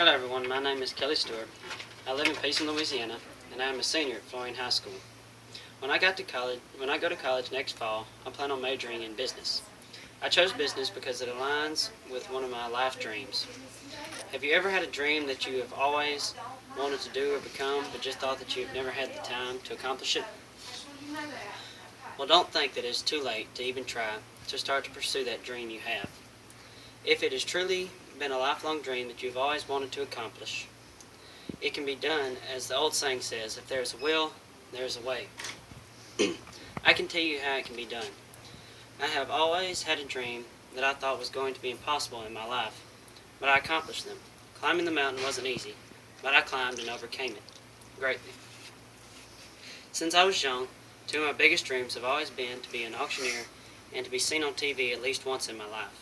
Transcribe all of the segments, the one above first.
Hello everyone, my name is Kelly Stewart. I live in Payson, Louisiana, and I am a senior at Florine High School. When I go to college next fall, I plan on majoring in business. I chose business because it aligns with one of my life dreams. Have you ever had a dream that you have always wanted to do or become, but just thought that you have never had the time to accomplish it? Well, don't think that it is too late to even try to start to pursue that dream you have. If it has truly been a lifelong dream that you've always wanted to accomplish, it can be done, as the old saying says, if there is a will, there is a way. I can tell you how it can be done. I have always had a dream that I thought was going to be impossible in my life, but I accomplished them. Climbing the mountain wasn't easy, but I climbed and overcame it greatly. Since I was young, two of my biggest dreams have always been to be an auctioneer and to be seen on TV at least once in my life.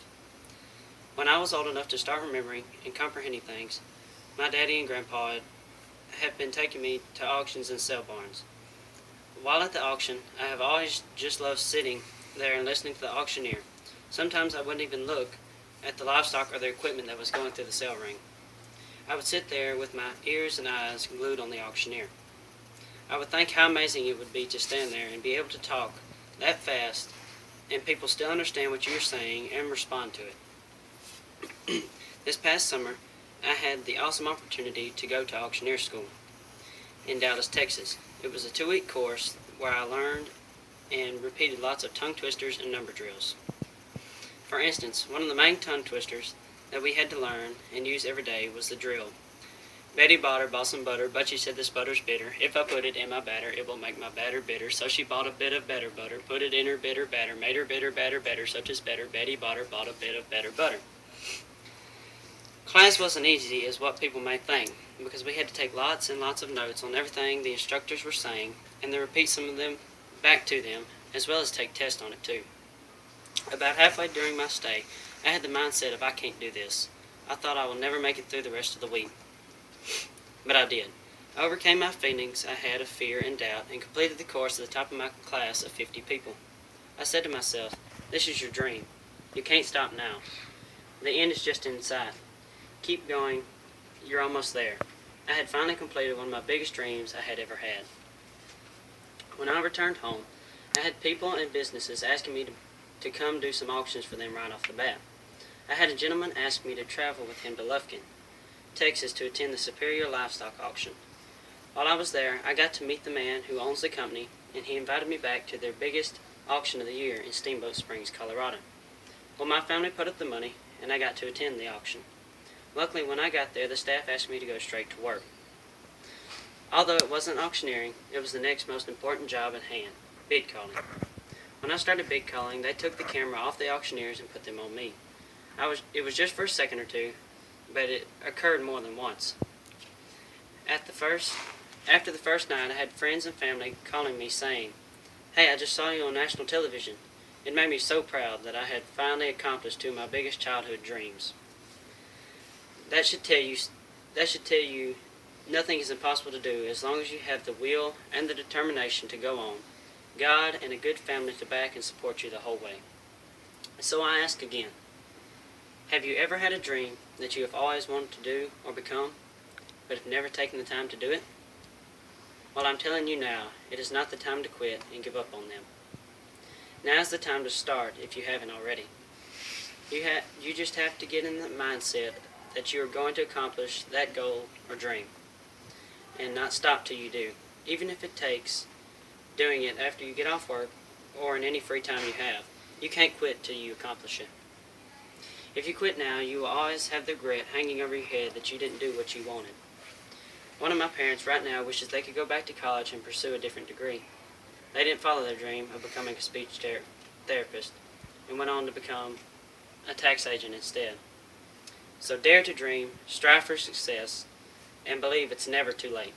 When I was old enough to start remembering and comprehending things, my daddy and grandpa had been taking me to auctions and sale barns. While at the auction, I have always just loved sitting there and listening to the auctioneer. Sometimes I wouldn't even look at the livestock or the equipment that was going through the sale ring. I would sit there with my ears and eyes glued on the auctioneer. I would think how amazing it would be to stand there and be able to talk that fast and people still understand what you're saying and respond to it. This past summer, I had the awesome opportunity to go to auctioneer school in Dallas, Texas. It was a 2-week course where I learned and repeated lots of tongue twisters and number drills. For instance, one of the main tongue twisters that we had to learn and use every day was the drill. Betty bought some butter, but she said this butter's bitter. If I put it in my batter, it will make my batter bitter. So she bought a bit of better butter, put it in her bitter batter, made her bitter batter better, such as better. Betty bought a bit of better butter. Class wasn't easy as what people may think, because we had to take lots and lots of notes on everything the instructors were saying, and then repeat some of them back to them, as well as take tests on it too. About halfway during my stay, I had the mindset of I can't do this. I thought I will never make it through the rest of the week. But I did. I overcame my feelings I had of fear and doubt and completed the course at the top of my class of 50 people. I said to myself, this is your dream. You can't stop now. The end is just in sight. Keep going. You're almost there. I had finally completed one of my biggest dreams I had ever had. When I returned home, I had people and businesses asking me to come do some auctions for them right off the bat. I had a gentleman ask me to travel with him to Lufkin, Texas, to attend the Superior Livestock Auction. While I was there, I got to meet the man who owns the company, and he invited me back to their biggest auction of the year in Steamboat Springs, Colorado. Well, my family put up the money, and I got to attend the auction. Luckily, when I got there, the staff asked me to go straight to work. Although it wasn't auctioneering, it was the next most important job at hand, bid calling. When I started bid calling, they took the camera off the auctioneers and put them on me. It was just for a second or two, but it occurred more than once. After the first night, I had friends and family calling me saying, "Hey, I just saw you on national television." It made me so proud that I had finally accomplished two of my biggest childhood dreams. That should tell you nothing is impossible to do as long as you have the will and the determination to go on, God and a good family to back and support you the whole way. So I ask again, have you ever had a dream that you have always wanted to do or become, but have never taken the time to do it? Well, I'm telling you now, it is not the time to quit and give up on them. Now is the time to start if you haven't already. You just have to get in the mindset that you are going to accomplish that goal or dream, and not stop till you do, even if it takes doing it after you get off work or in any free time you have. You can't quit till you accomplish it. If you quit now, you will always have the regret hanging over your head that you didn't do what you wanted. One of my parents right now wishes they could go back to college and pursue a different degree. They didn't follow their dream of becoming a speech therapist and went on to become a tax agent instead. So dare to dream, strive for success, and believe it's never too late.